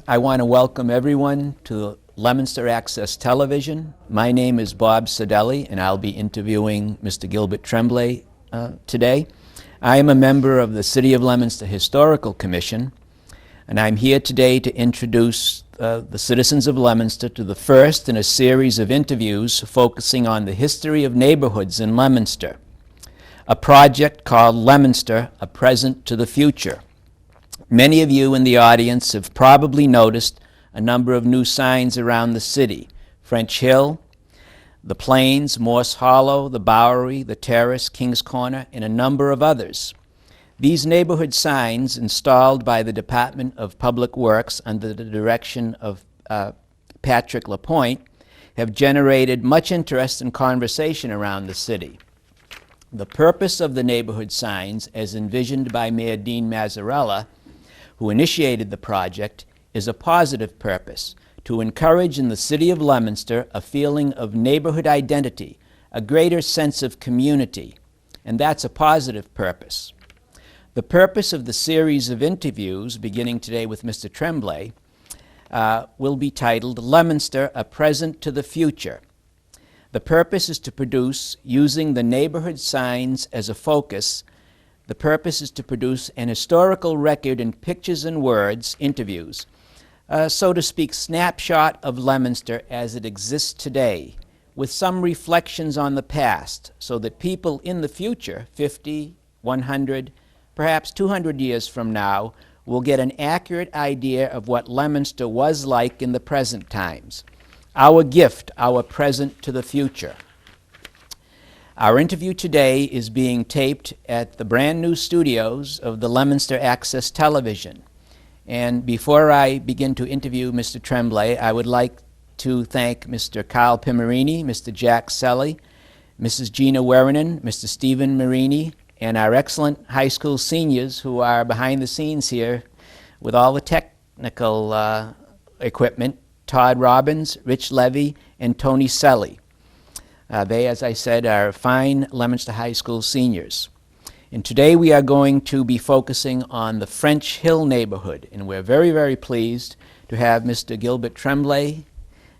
I want to welcome everyone to Leominster Access Television. My name is Bob Saudelli, and I'll be interviewing Mr. Gilbert Trembley today. I am a member of the City of Leominster Historical Commission, and I'm here today to introduce the citizens of Leominster to the first in a series of interviews focusing on the history of neighborhoods in Leominster, a project called Leominster, A Present to the Future. Many of you in the audience have probably noticed a number of new signs around the city: French Hill, the Plains, Morse Hollow, the Bowery, the Terrace, Kings Corner, and a number of others. These neighborhood signs, installed by the Department of Public Works under the direction of Patrick LaPointe, have generated much interest and conversation around the city. The purpose of the neighborhood signs, as envisioned by Mayor Dean Mazzarella, who initiated the project, is a positive purpose: to encourage in the city of Leominster a feeling of neighborhood identity, a greater sense of community, and that's a positive purpose. The purpose of the series of interviews, beginning today with Mr. Trembley, will be titled Leominster, A Present to the Future. The purpose is to produce, using the neighborhood signs as a focus, the purpose is to produce an historical record in pictures and words, interviews, so to speak, snapshot of Leominster as it exists today, with some reflections on the past, so that people in the future, 50, 100, perhaps 200 years from now, will get an accurate idea of what Leominster was like in the present times. Our gift, our present to the future. Our interview today is being taped at the brand new studios of the Leominster Access Television. And before I begin to interview Mr. Trembley, I would like to thank Mr. Carl Pimarini, Mr. Jack Selly, Mrs. Gina Werinen, Mr. Stephen Marini, and our excellent high school seniors who are behind the scenes here with all the technical equipment: Todd Robbins, Rich Levy, and Tony Selly. They, as I said, are fine Leominster High School seniors. And today we are going to be focusing on the French Hill neighborhood, and we're very, very pleased to have Mr. Gilbert Trembley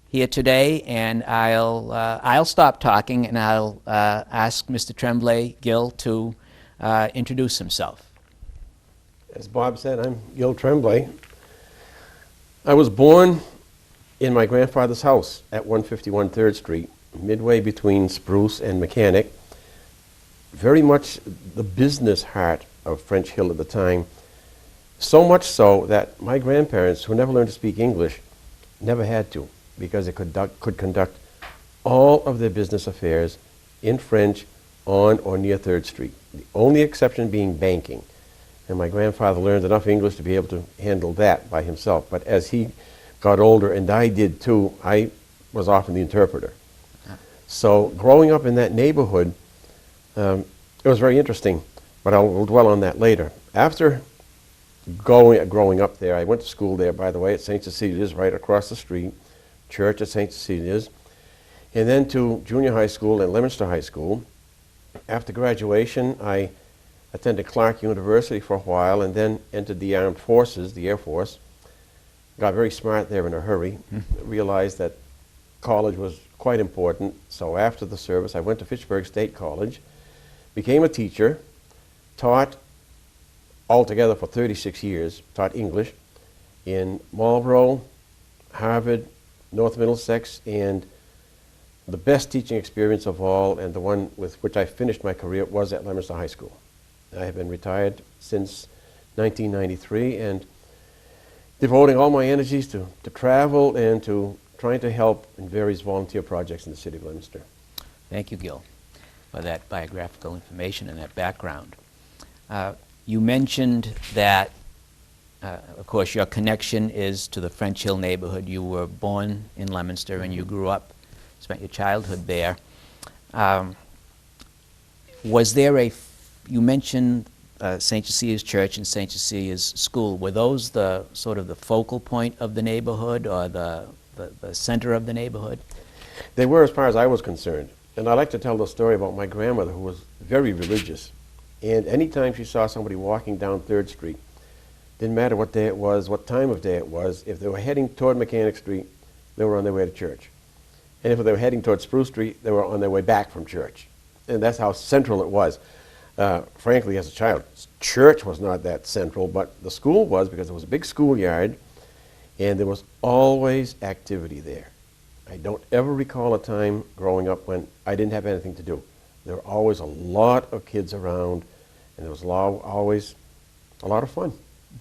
here today, and I'll stop talking and I'll ask Mr. Trembley, Gil, to introduce himself. As Bob said, I'm Gil Trembley. I was born in my grandfather's house at 151 3rd Street, midway between Spruce and Mechanic, very much the business heart of French Hill at the time, so much so that my grandparents, who never learned to speak English, never had to, because they could conduct all of their business affairs in French on or near 3rd Street, the only exception being banking. And my grandfather learned enough English to be able to handle that by himself. But as he got older, and I did too, I was often the interpreter. So growing up in that neighborhood, it was very interesting, but we'll dwell on that later. After growing up there, I went to school there, by the way, at St. Cecilia's, right across the street, church at St. Cecilia's, and then to junior high school and Leominster High School. After graduation, I attended Clark University for a while and then entered the Armed Forces, the Air Force. Got very smart there in a hurry, realized that college was quite important. So after the service, I went to Fitchburg State College, became a teacher, taught altogether for 36 years, taught English in Marlborough, Harvard, North Middlesex, and the best teaching experience of all, and the one with which I finished my career, was at Leominster High School. I have been retired since 1993 and devoting all my energies to travel and to trying to help in various volunteer projects in the city of Leominster. Thank you, Gil, for that biographical information and that background. You mentioned that, of course, your connection is to the French Hill neighborhood. You were born in Leominster and you grew up, spent your childhood there. Was there you mentioned St. Cecilia's Church and St. Cecilia's School. Were those the sort of the focal point of the neighborhood, or the center of the neighborhood? They were, as far as I was concerned. And I like to tell the story about my grandmother, who was very religious. And anytime she saw somebody walking down 3rd Street, Didn't matter what day it was, what time of day it was. If they were heading toward Mechanic Street, they were on their way to church. And if they were heading toward Spruce Street, they were on their way back from church. And that's how central it was. Frankly, as a child, church was not that central, but the school was, because it was a big schoolyard, and there was always activity there. I don't ever recall a time growing up when I didn't have anything to do. There were always a lot of kids around, and there was always a lot of fun.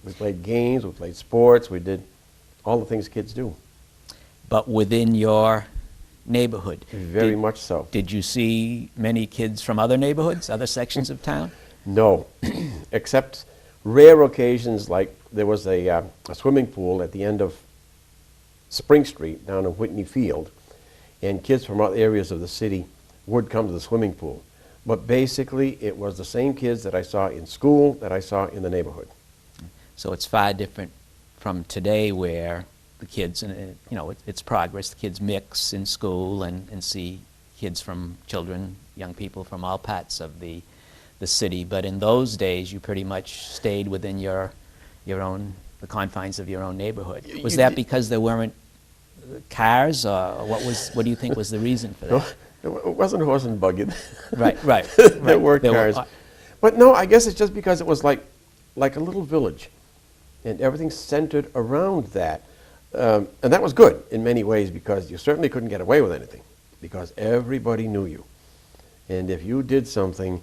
We played games, we played sports, we did all the things kids do. But within your neighborhood? Very much so. Did you see many kids from other neighborhoods, other sections of town? No, except rare occasions, like there was a swimming pool at the end of Spring Street down in Whitney Field, and kids from other areas of the city would come to the swimming pool. But basically, it was the same kids that I saw in school that I saw in the neighborhood. So it's far different from today, where the kids, and it's progress, the kids mix in school and see kids from children, young people from all parts of the city. But in those days, you pretty much stayed within your own, the confines of your own neighborhood. Was that because there weren't cars, or what do you think was the reason for that? No, it wasn't horse and buggy. Right. There were cars. But no, I guess it's just because it was like a little village, and everything centered around that. And that was good in many ways, because you certainly couldn't get away with anything, because everybody knew you. And if you did something,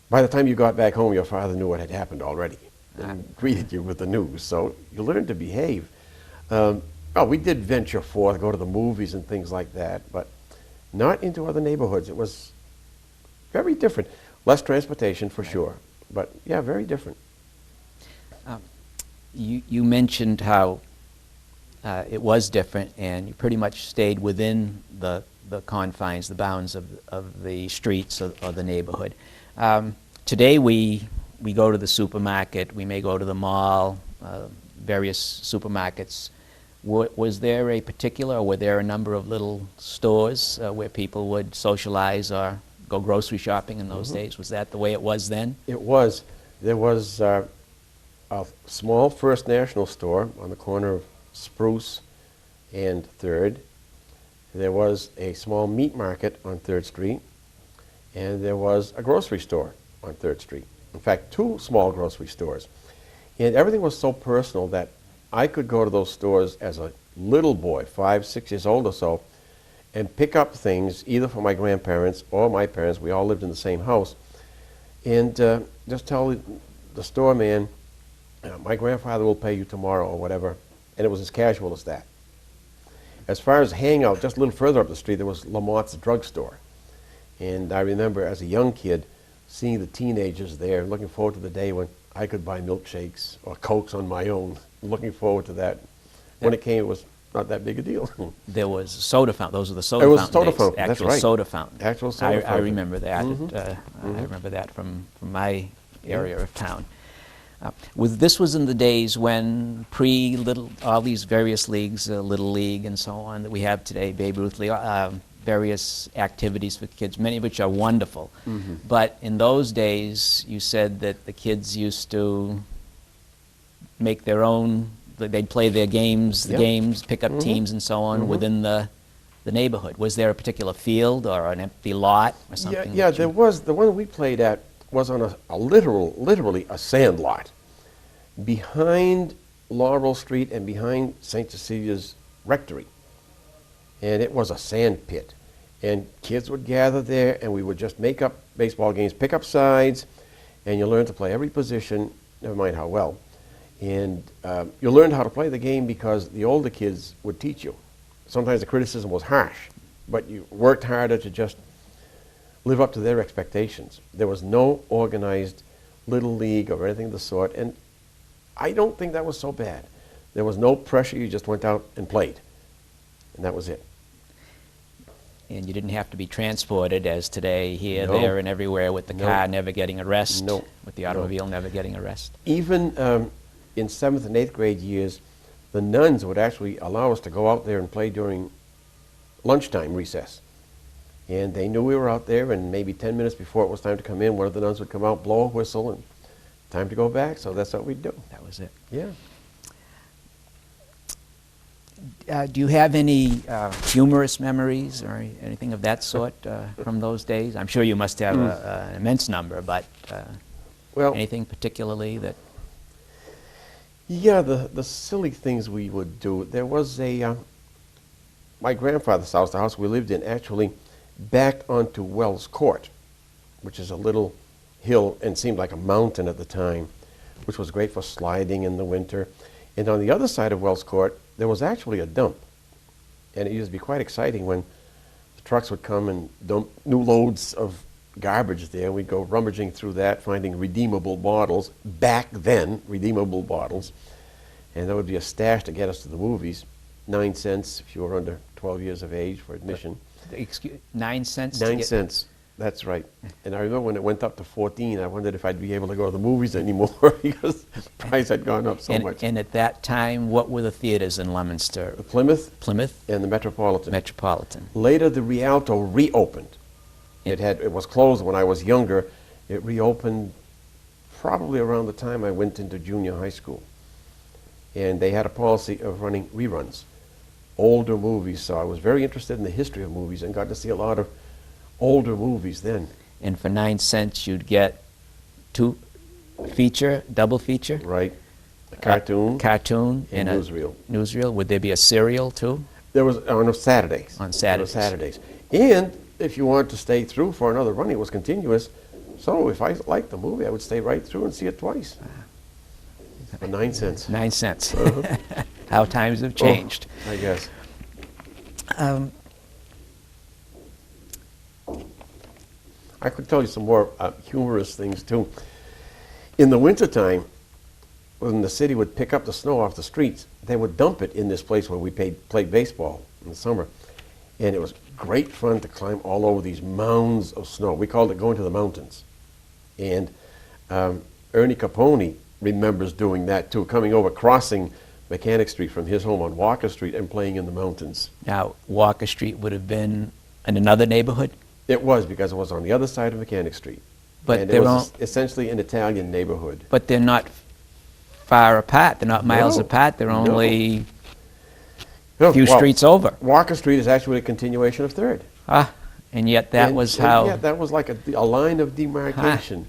by the time you got back home, your father knew what had happened already and greeted you with the news. So you learned to behave. We did venture forth, go to the movies and things like that, but not into other neighborhoods. It was very different. Less transportation for sure, but yeah, very different. You mentioned how it was different, and you pretty much stayed within the confines, the bounds of the streets or the neighborhood. Today we go to the supermarket, we may go to the mall, various supermarkets. Was there a particular, or were there a number of little stores where people would socialize or go grocery shopping in those days? Was that the way it was then? It was. There was a small First National store on the corner of Spruce and 3rd. There was a small meat market on 3rd Street, and there was a grocery store on 3rd Street. In fact, 2 small grocery stores. And everything was so personal that I could go to those stores as a little boy, 5, 6 years old or so, and pick up things either for my grandparents or my parents. We all lived in the same house. And just tell the store man, my grandfather will pay you tomorrow or whatever. And it was as casual as that. As far as hangout, just a little further up the street, there was Lamont's drugstore. And I remember as a young kid seeing the teenagers there, looking forward to the day when I could buy milkshakes or Cokes on my own. Looking forward to that. When it came, it was not that big a deal. There was a soda fountain. Those were the soda fountain. It was fountain soda days. fountain, that's Actual right. soda fountain. Actual soda fountain. I remember that. I remember that from my area of town. This was in the days when all these various leagues, Little League and so on, that we have today, Babe Ruth League, various activities for kids, many of which are wonderful. But in those days, you said that the kids used to make their own, they'd play their games, pick up teams and so on within the neighborhood. Was there a particular field or an empty lot or something? Yeah, there was. The one we played at was on literally a sand lot behind Laurel Street and behind St. Cecilia's Rectory. And it was a sand pit. And kids would gather there, and we would just make up baseball games, pick up sides, and you learn to play every position, never mind how well. And you learned how to play the game because the older kids would teach you. Sometimes the criticism was harsh, but you worked harder to just live up to their expectations. There was no organized little league or anything of the sort, and I don't think that was so bad. There was no pressure. You just went out and played, and that was it. And you didn't have to be transported as today, here, there, and everywhere, with the car never getting a rest, with the automobile never getting a rest. Even in 7th and 8th grade years, the nuns would actually allow us to go out there and play during lunchtime recess. And they knew we were out there, and maybe 10 minutes before it was time to come in, one of the nuns would come out, blow a whistle, and time to go back, so that's what we do. That was it. Yeah. Do you have any humorous memories or anything of that sort from those days? I'm sure you must have an immense number, but Well, anything particularly that... yeah, the silly things we would do. There was my grandfather's house, the house we lived in, actually backed onto Wells Court, which is a little hill and seemed like a mountain at the time, which was great for sliding in the winter. And on the other side of Wells Court, there was actually a dump. And it used to be quite exciting when the trucks would come and dump new loads of garbage there. We'd go rummaging through that, finding redeemable bottles, back then, redeemable bottles. And that would be a stash to get us to the movies. 9 cents if you were under 12 years of age for admission. 9 cents? 9 cents, that's right. And I remember when it went up to 14, I wondered if I'd be able to go to the movies anymore because the price had gone up so much. And at that time, what were the theaters in Leominster? The Plymouth Plymouth? and the Metropolitan. Metropolitan. Later, the Rialto reopened. It was closed when I was younger. It reopened probably around the time I went into junior high school. And they had a policy of running reruns, older movies. So I was very interested in the history of movies and got to see a lot of older movies then. And for 9 cents, you'd get double feature? Right. A cartoon. Cartoon. And newsreel. Newsreel. Would there be a serial, too? There was on Saturdays. On Saturdays. On Saturdays. And if you wanted to stay through for another run, it was continuous. So if I liked the movie, I would stay right through and see it twice. For 9 cents. 9 cents. Uh-huh. How times have changed. I guess. I could tell you some more humorous things, too. In the wintertime, when the city would pick up the snow off the streets, they would dump it in this place where we played baseball in the summer. And it was great fun to climb all over these mounds of snow. We called it going to the mountains. And Ernie Capone remembers doing that, too, coming over, crossing Mechanic Street from his home on Walker Street and playing in the mountains. Now, Walker Street would have been in another neighborhood? It was, because it was on the other side of Mechanic Street. But and it was essentially an Italian neighborhood. But they're not far apart. They're not miles No. apart. They're No. only No, a few well, streets over. Walker Street is actually a continuation of 3rd. And yet that was how... Yeah, that was like a line of demarcation.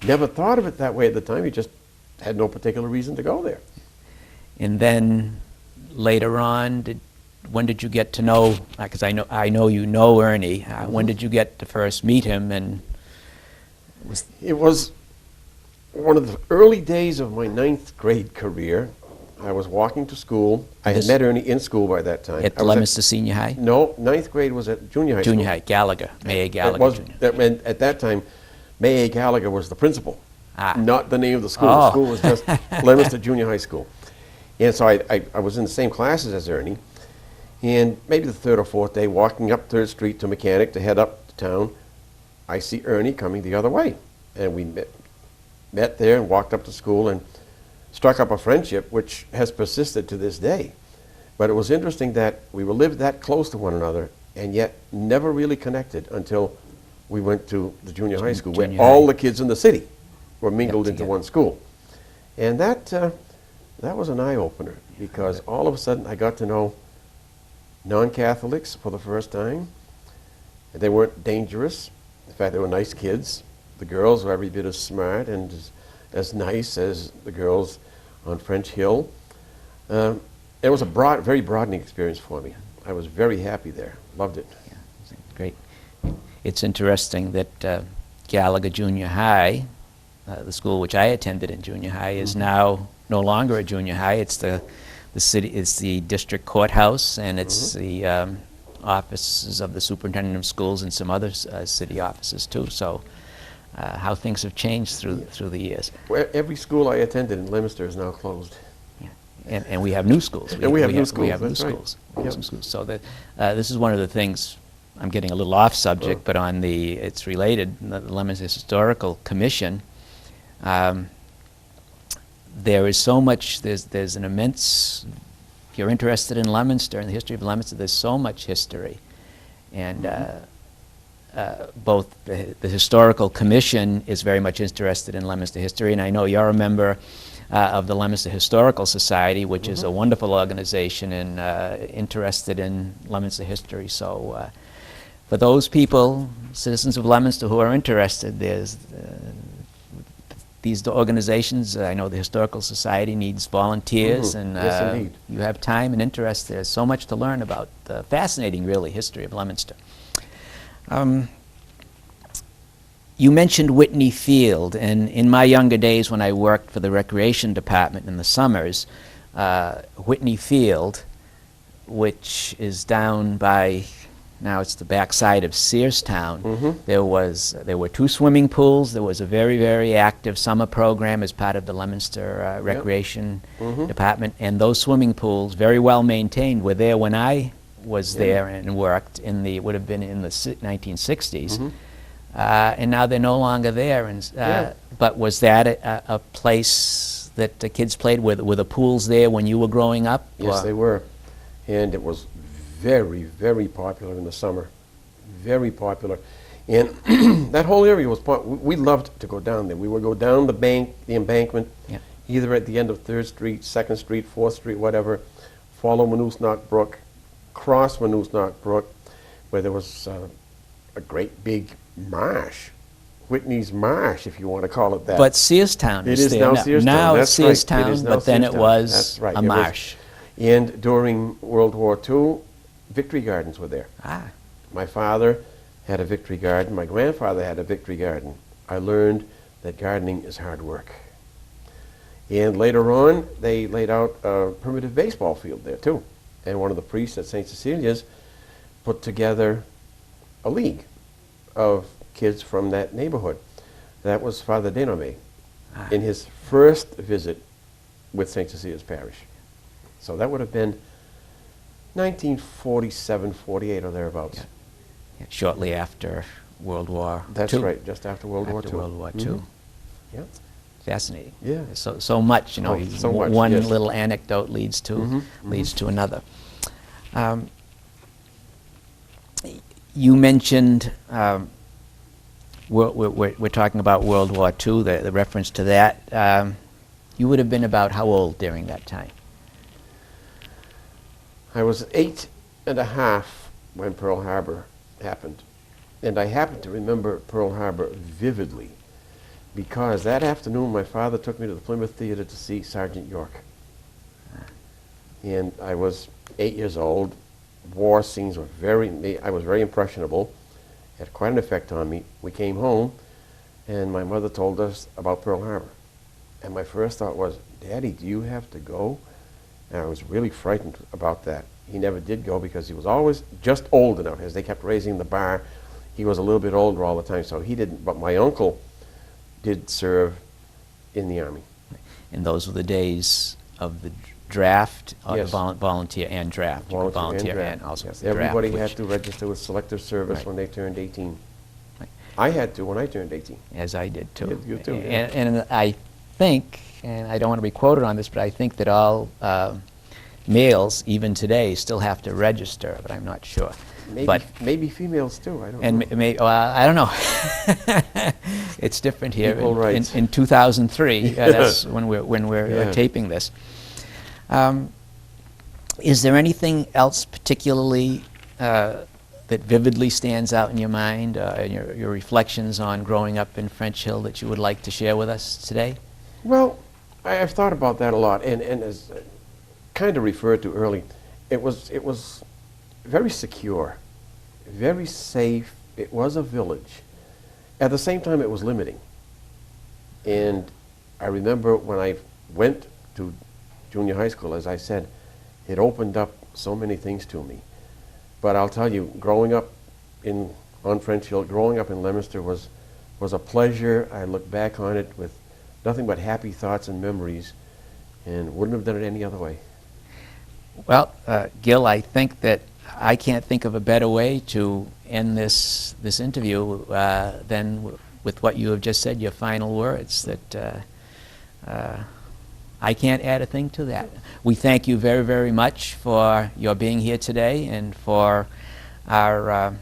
Never thought of it that way at the time. You just had no particular reason to go there. And then later on, when did you get to know? Because I know you know Ernie. When did you get to first meet him? And it was one of the early days of my 9th grade career. I was walking to school. I had met Ernie in school by that time. At Leominster Senior High? No, 9th grade was at junior high school. Junior high, Gallagher, May A. Gallagher Junior. At that time, May A. Gallagher was the principal, not the name of the school. Oh. The school was just Leominster Junior High School. And so I was in the same classes as Ernie. And maybe the 3rd or 4th day, walking up 3rd Street to Mechanic to head up to town, I see Ernie coming the other way. And we met there and walked up to school and struck up a friendship which has persisted to this day. But it was interesting that we lived that close to one another and yet never really connected until we went to the junior high school, where all the kids in the city were mingled into one school. And that was an eye-opener, because all of a sudden I got to know non-Catholics for the first time. They weren't dangerous. In fact, they were nice kids. The girls were every bit as smart and as nice as the girls on French Hill. It was a very broadening experience for me. I was very happy there. Loved it. Yeah, great. It's interesting that Gallagher Junior High, the school which I attended in junior high, is now no longer a junior high. It's the city. It's the district courthouse, and it's the offices of the superintendent of schools and some other city offices too. So, how things have changed through the years. Well, every school I attended in Leominster is now closed. Yeah. And we have new schools. We have new schools. We have new That's right. schools. We have some schools. So that this is one of the things. I'm getting a little off subject, but it's related. The Leominster Historical Commission. There is so much. There's an immense. If you're interested in Leominster and the history of Leominster, there's so much history, and both the Historical Commission is very much interested in Leominster history, and I know you're a member of the Leominster Historical Society, which is a wonderful organization and interested in Leominster history. So for those people, citizens of Leominster who are interested, there's these organizations. I know the Historical Society needs volunteers, and Yes, indeed. you have time and interest. There's so much to learn about the fascinating, really, history of Leominster. You mentioned Whitney Field, and in my younger days when I worked for the Recreation Department in the summers, Whitney Field, which is down by, now it's the backside of Searstown, there were 2 swimming pools. There was a very, very active summer program as part of the Leominster Recreation Department, and those swimming pools, very well maintained, were there when I was there and worked in the, would have been in the 1960s. And now they're no longer there. And but was that a place that the kids played with? Were the pools there when you were growing up? Yes, they were. And it was very, very popular in the summer. Very popular. And that whole area was, we loved to go down there. We would go down the embankment, either at the end of 3rd Street, 2nd Street, 4th Street, whatever, follow Monoosnock Brook, cross Monoosnock Brook, where there was a great big marsh, Whitney's Marsh, if you want to call it that. But Searstown It is is there now now. Searstown. Now That's it's right. It Searstown, is now but then it Searstown. was That's right. a It was- marsh. And during World War II, Victory Gardens were there. Ah, My father had a Victory Garden. My grandfather had a Victory Garden. I learned that gardening is hard work. And later on, they laid out a primitive baseball field there too. And one of the priests at St. Cecilia's put together a league of kids from that neighborhood. That was Father Denome in his first visit with St. Cecilia's Parish. So that would have been 1947, 48 or thereabouts. yeah, shortly after World War That's II. right, just after World War After II. World War II. Yeah. Fascinating. Yeah. So much, you know. Oh, so much, one yes. little anecdote leads to another. You mentioned we're talking about World War II. The reference to that. You would have been about how old during that time? I was 8 and a half when Pearl Harbor happened. And I happen to remember Pearl Harbor vividly because that afternoon my father took me to the Plymouth Theater to see Sergeant York. And I was 8 years old. War scenes were I was very impressionable. It had quite an effect on me. We came home and my mother told us about Pearl Harbor. And my first thought was, Daddy, do you have to go? And I was really frightened about that. He never did go because he was always just old enough. As they kept raising the bar, he was a little bit older all the time, so he didn't. But my uncle did serve in the Army. And those were the days of the draft, or Yes. the volunteer and draft. You could volunteer and also Yes. the draft. Everybody had which- to register with Selective Service Right. when they turned 18. Right. I had to when I turned 18. As I did too. You too, yeah. And I think, and I don't want to be quoted on this, but I think that all males, even today, still have to register, but I'm not sure. Maybe females too. I don't And know. I don't know. It's different here. Equal rights. In 2003, that's when we're Yeah. taping this. Is there anything else particularly that vividly stands out in your mind, your reflections on growing up in French Hill that you would like to share with us today? Well, I've thought about that a lot, and as kind of referred to early, it was very secure, very safe. It was a village. At the same time, it was limiting. And I remember when I went to junior high school, as I said, it opened up so many things to me. But I'll tell you, growing up on French Hill, growing up in Leominster was a pleasure. I look back on it with nothing but happy thoughts and memories, and wouldn't have done it any other way. Well, Gil, I think that I can't think of a better way to end this interview than with what you have just said, your final words, that I can't add a thing to that. We thank you very, very much for your being here today and for our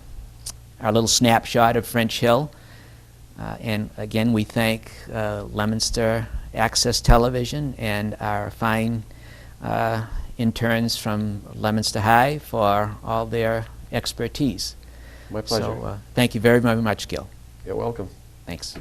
our little snapshot of French Hill. And again, we thank Leominster Access Television and our fine interns from Leominster High for all their expertise. My pleasure. So thank you very, very much, Gil. You're welcome. Thanks.